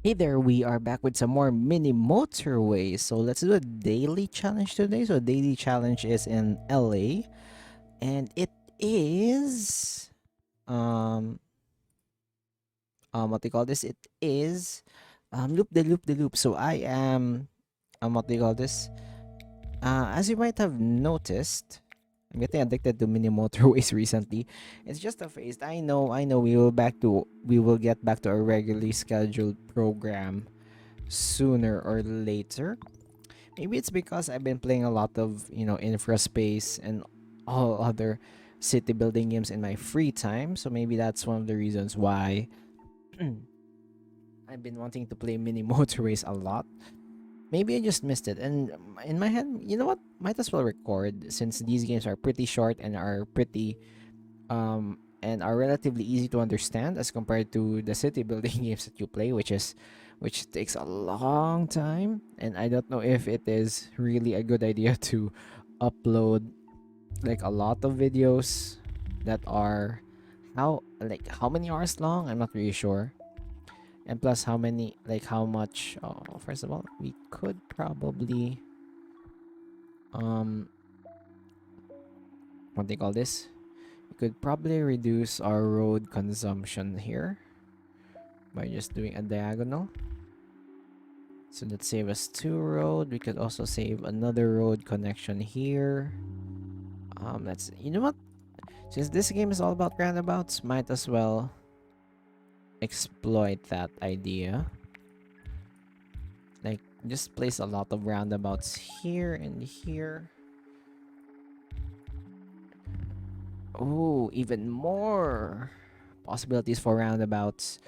Hey there, we are back with some more mini motorways. So let's do a daily challenge today. So daily challenge is in LA and it is what do you call this? It is loop the loop. So I am what do you call this? As you might have noticed, I'm getting addicted to mini motorways recently. It's just a phase. I know we will get back to our regularly scheduled program sooner or later. Maybe it's because I've been playing a lot of, Infra Space and all other city building games in my free time. So maybe that's one of the reasons why I've been wanting to play mini motorways a lot. Maybe I just missed it. And in my head, you know what? Might as well record since these games are pretty short and are pretty and are relatively easy to understand as compared to the city building games that you play, which takes a long time. And I don't know if it is really a good idea to upload like a lot of videos that are how many hours long. I'm not really sure. And plus how much. Oh, first of all, we could probably um what do you call this? We could probably reduce our road consumption here by just doing a diagonal. So that save us 2 road. We could also save another road connection here. Let's, you know what? Since this game is all about roundabouts, might as well exploit that idea. Like, just place a lot of roundabouts here and here. Oh, even more possibilities for roundabouts.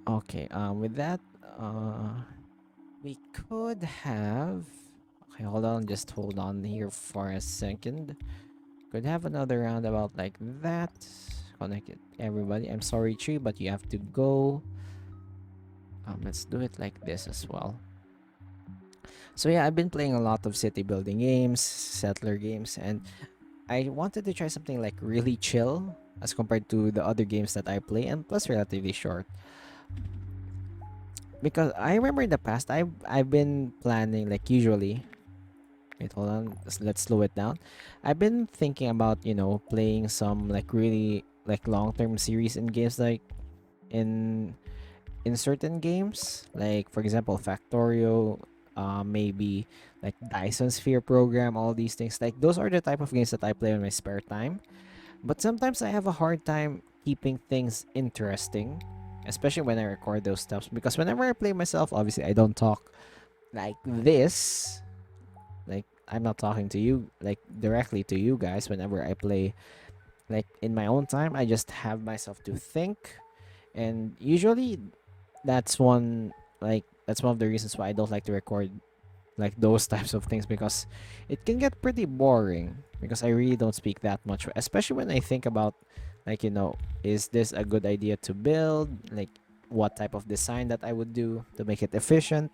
Okay, with that, we could have. Okay, just hold on here for a second. Could have another roundabout like that. Connect it, everybody. I'm sorry, Tree, but you have to go. Let's do it like this as well. So yeah, I've been playing a lot of city building games, settler games, and I wanted to try something like really chill as compared to the other games that I play, and plus relatively short. Because I remember in the past, I've been planning like usually. Wait, hold on. Let's slow it down. I've been thinking about playing some like really like long term series in games like in certain games, like for example Factorio, maybe like Dyson Sphere program, all these things. Like those are the type of games that I play in my spare time. But sometimes I have a hard time keeping things interesting, especially when I record those stuff. Because whenever I play myself, obviously I don't talk like this. Like I'm not talking to you like directly to you guys whenever I play like in my own time. I just have myself to think, and usually that's one of the reasons why I don't like to record like those types of things, because it can get pretty boring because I really don't speak that much, especially when I think about like is this a good idea to build, like what type of design that I would do to make it efficient,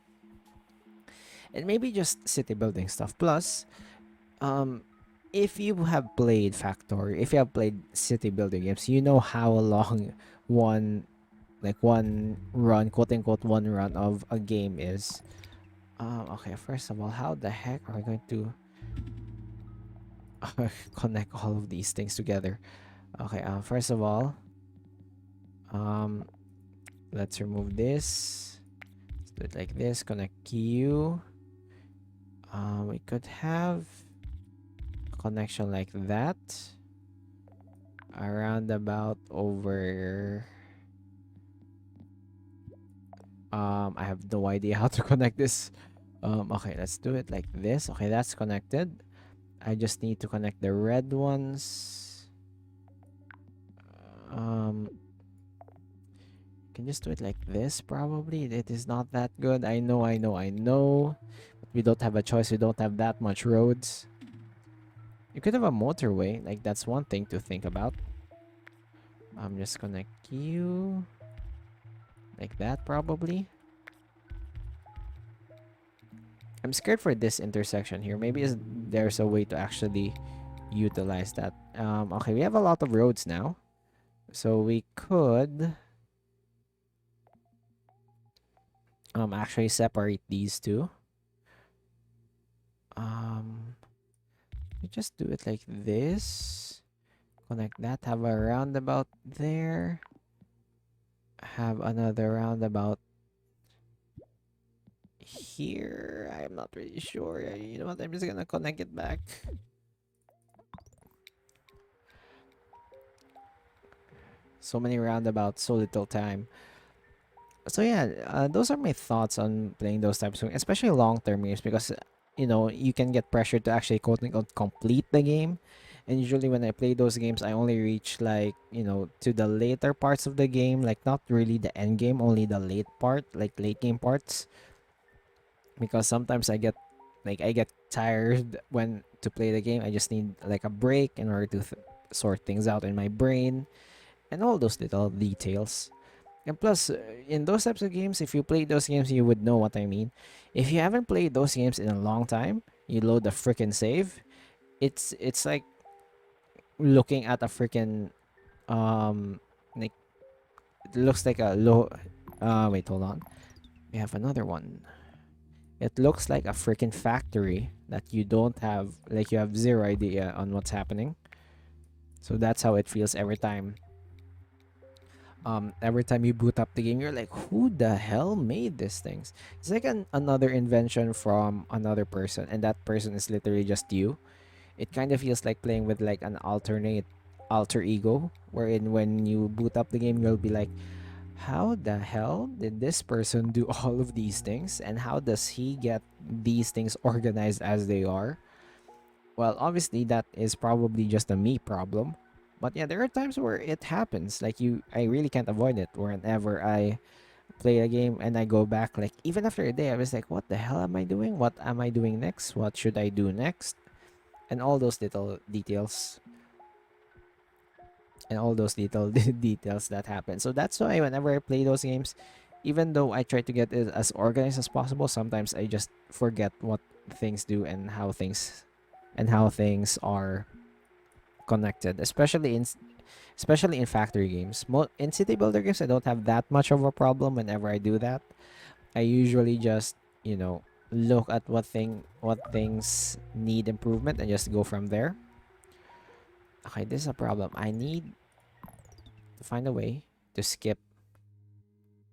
and maybe just city building stuff. Plus, um if you have played Factory, if you have played city building games, you know how long one one run, quote unquote, one run of a game is. Okay, first of all, how the heck are we going to connect all of these things together? Okay, first of all, um, let's remove this. Let's do it like this. Connect Q. We could have a connection like that. Around about over. I have no idea how to connect this. Okay, let's do it like this. Okay, that's connected. I just need to connect the red ones. Um, can just do it like this. Probably it is not that good. I know. But we don't have a choice. We don't have that much roads. You could have a motorway. Like that's one thing to think about. I'm just connect you like that probably. I'm scared for this intersection here. Maybe there's a way to actually utilize that. Okay, we have a lot of roads now. So we could actually separate these two. Um, you just do it like this. Connect that. Have a roundabout there. Have another roundabout here. I'm not really sure. You know what? I'm just gonna connect it back. So many roundabouts, so little time. So yeah, those are my thoughts on playing those types of, especially long-term games, because you can get pressured to actually quote unquote complete the game. And usually when I play those games, I only reach like to the later parts of the game, like not really the end game, only the late part, like late game parts. Because sometimes I get tired when to play the game. I just need like a break in order to sort things out in my brain and all those little details. And plus, in those types of games, if you play those games, you would know what I mean. If you haven't played those games in a long time, you load the freaking save. It's like looking at a freaking like it looks like a low. Wait, hold on. We have another one. It looks like a freaking factory that you don't have, like you have zero idea on what's happening. So that's how it feels every time. Every time you boot up the game, you're like, who the hell made these things? It's like another invention from another person, and that person is literally just you. It kind of feels like playing with like an alternate alter ego, wherein when you boot up the game, you'll be like, how the hell did this person do all of these things, and how does he get these things organized as they are? Well, obviously that is probably just a me problem. But yeah, there are times where it happens. Like I really can't avoid it. Whenever I play a game and I go back, like even after a day, I was like, what the hell am I doing? What am I doing next? What should I do next? And all those little details. And all those little details that happen. So that's why whenever I play those games, even though I try to get it as organized as possible, sometimes I just forget what things do and how things are connected, especially in factory games. In city builder games, I don't have that much of a problem. Whenever I do that, I usually just look at what things need improvement and just go from there. Okay, this is a problem. I need to find a way to skip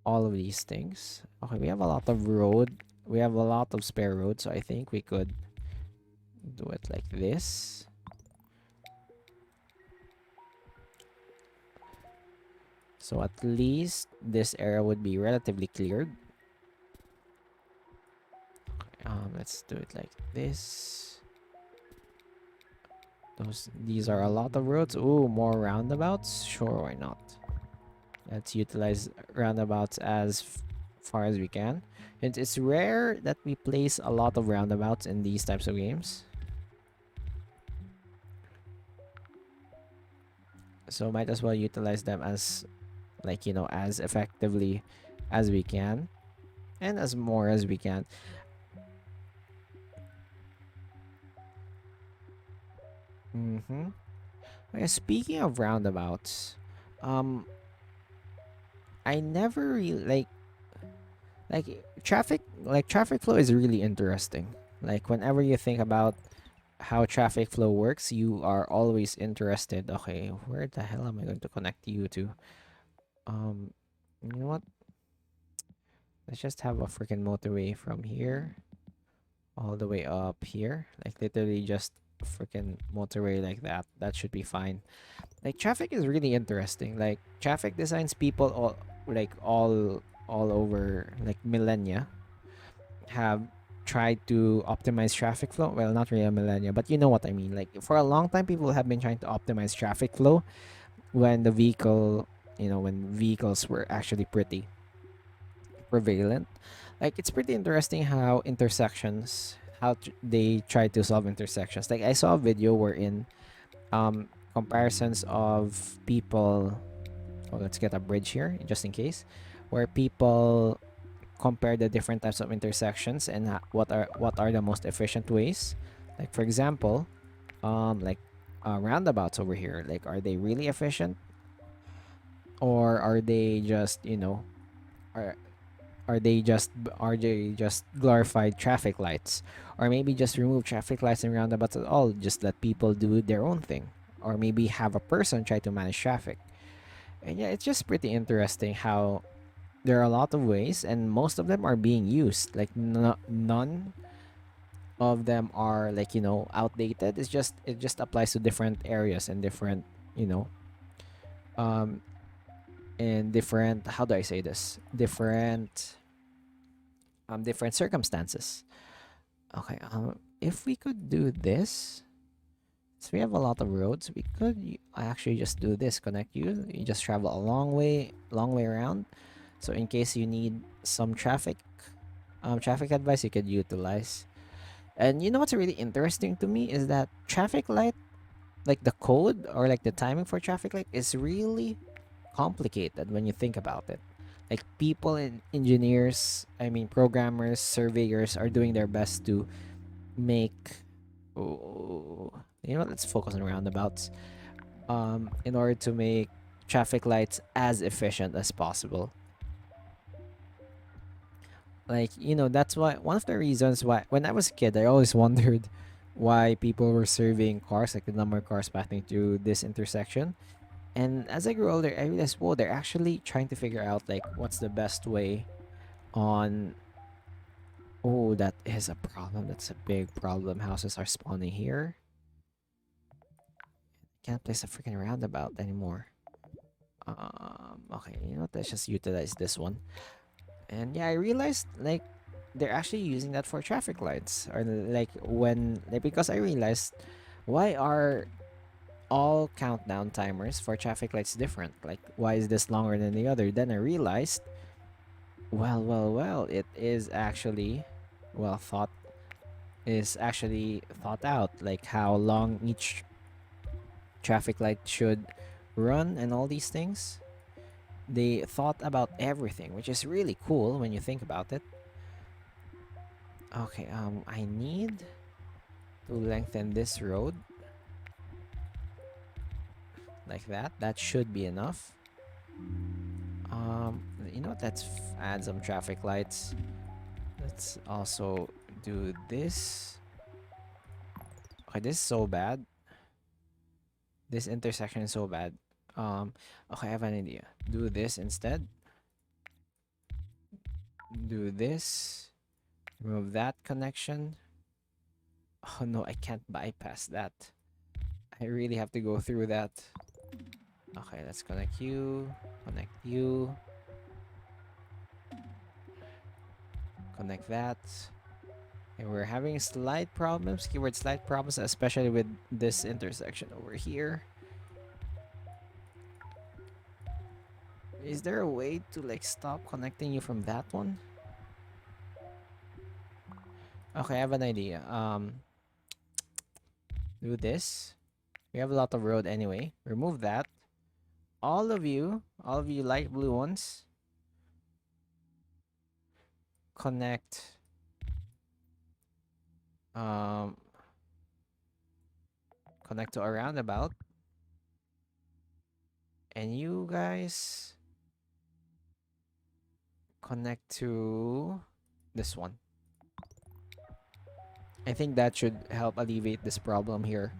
all of these things. Okay, we have a lot of road. We have a lot of spare road, so I think we could do it like this. So at least this area would be relatively cleared. Let's do it like this. These are a lot of roads. Ooh, more roundabouts. Sure, why not? Let's utilize roundabouts as far as we can. And it's rare that we place a lot of roundabouts in these types of games. So might as well utilize them as as effectively as we can and as more as we can. Okay, speaking of roundabouts, um I never really like traffic flow is really interesting. Like whenever you think about how traffic flow works, you are always interested. Okay, where the hell am I going to connect you to? Um, you know what? Let's just have a freaking motorway from here all the way up here. Like literally just freaking motorway like that. That should be fine. Like traffic is really interesting. Like traffic designs people all over like millennia have tried to optimize traffic flow. Well, not really a millennia, but you know what I mean. Like for a long time, people have been trying to optimize traffic flow when when vehicles were actually pretty prevalent. Like it's pretty interesting how they try to solve intersections. Like I saw a video wherein comparisons of people. Oh, let's get a bridge here just in case, where people compare the different types of intersections and what are the most efficient ways. Like for example, like roundabouts over here. Like, are they really efficient, or are they just are are they just glorified traffic lights, or maybe just remove traffic lights and roundabouts at all, just let people do their own thing, or maybe have a person try to manage traffic. And yeah, it's just pretty interesting how there are a lot of ways and most of them are being used, like none of them are like outdated. It just applies to different areas and different you know um and different, how do I say this, different circumstances. Okay, if we could do this, so we have a lot of roads, we could actually just do this, connect you just travel a long way around. So in case you need some traffic advice, you could utilize. And you know what's really interesting to me is that traffic light, like the code or like the timing for traffic light, is really complicated when you think about it. Like people and engineers, I mean programmers, surveyors are doing their best to make, oh, let's focus on roundabouts. In order to make traffic lights as efficient as possible. Like, that's why one of the reasons why when I was a kid I always wondered why people were surveying cars, like the number of cars passing through this intersection. And as I grew older, I realized, whoa, they're actually trying to figure out like what's the best way on. Oh, that is a problem. That's a big problem. Houses are spawning here. Can't place a freaking roundabout anymore. Okay, let's just utilize this one. And yeah, I realized like they're actually using that for traffic lights, or like because I realized, why are all countdown timers for traffic lights different? Like, why is this longer than the other? Then I realized, well, it is actually well thought is actually thought out, like how long each traffic light should run and all these things. They thought about everything, which is really cool when you think about it. Okay, I need to lengthen this road like that. That should be enough. Let's add some traffic lights. Let's also do this. Okay, this is so bad. This intersection is so bad. Okay, I have an idea. Do this instead. Do this. Remove that connection. Oh no, I can't bypass that. I really have to go through that. Okay, let's connect you. Connect you. Connect that. And we're having slight problems, keyword slight problems, especially with this intersection over here. Is there a way to like stop connecting you from that one? Okay, I have an idea. Do this. We have a lot of road anyway. Remove that. All of you light blue ones, connect um connect to a roundabout, and you guys connect to this one. I think that should help alleviate this problem here,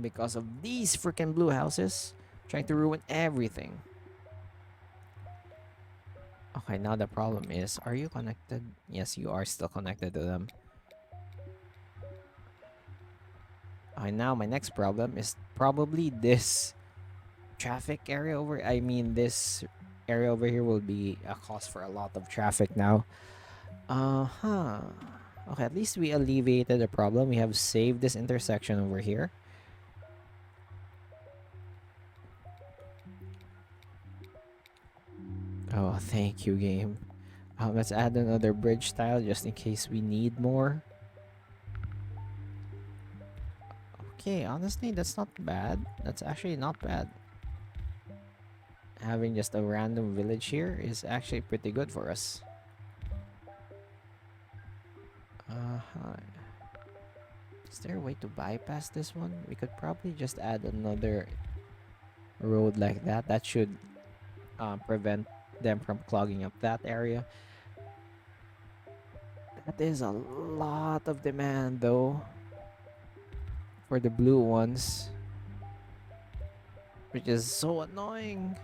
because of these freaking blue houses trying to ruin everything. Okay, now the problem is, are you connected? Yes, you are still connected to them. Okay, now my next problem is probably this traffic area over. I mean, this area over here will be a cause for a lot of traffic now. Uh-huh. Okay, at least we alleviated the problem. We have saved this intersection over here. Oh, thank you, game. Let's add another bridge tile just in case we need more. Okay, honestly, that's not bad. That's actually not bad. Having just a random village here is actually pretty good for us. Uh-huh. Is there a way to bypass this one? We could probably just add another road like that. That should prevent them from clogging up that area. That is a lot of demand though for the blue ones, which is so annoying.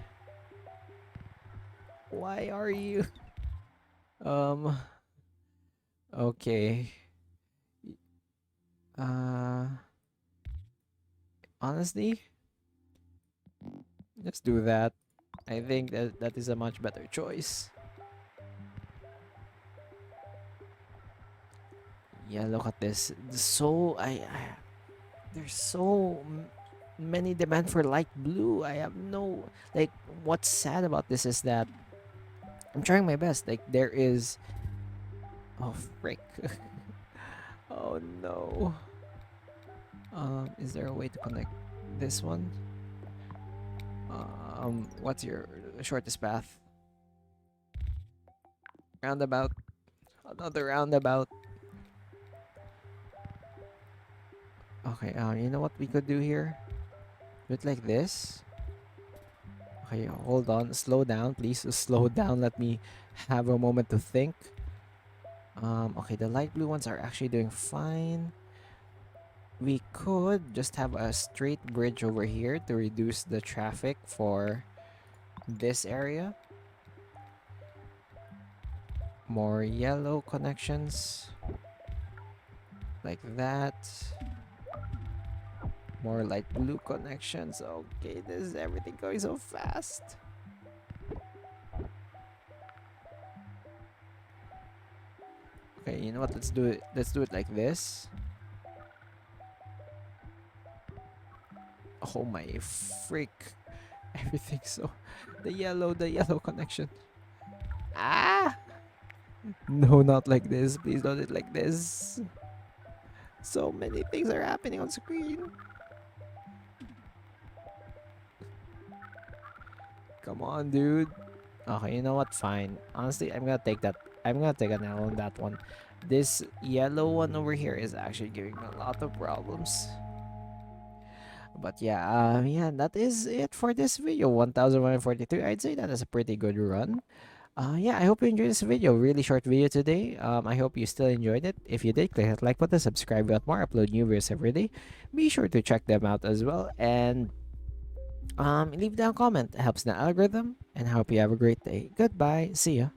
Why are you? Um. Okay. Uh. Honestly, let's do that. I think that is a much better choice. Yeah, look at this. So there's so many demand for light blue. I have no like. What's sad about this is that I'm trying my best. Like there is. Oh frick. Oh no. Is there a way to connect this one? What's your shortest path? Roundabout. Another roundabout. Okay, you know what we could do here? Do it like this. Okay, hold on. Slow down, please. Slow down. Let me have a moment to think. Okay, the light blue ones are actually doing fine. We could just have a straight bridge over here to reduce the traffic for this area. More yellow connections. Like that. More light blue connections. Okay, this is everything going so fast. Okay, you know what? Let's do it. Let's do it like this. Oh my freak. Everything so the yellow connection. Ah! No, not like this. Please don't do it like this. So many things are happening on screen. Come on, dude. Okay, you know what? Fine. Honestly, I'm gonna take that. I'm gonna take an L on that one. This yellow one over here is actually giving me a lot of problems. But yeah, yeah, that is it for this video. 1142. I'd say that is a pretty good run. Yeah, I hope you enjoyed this video. Really short video today. I hope you still enjoyed it. If you did, click that like button, subscribe. We got more upload new videos every day. Be sure to check them out as well, and leave down a comment. It helps the algorithm. And I hope you have a great day. Goodbye. See ya.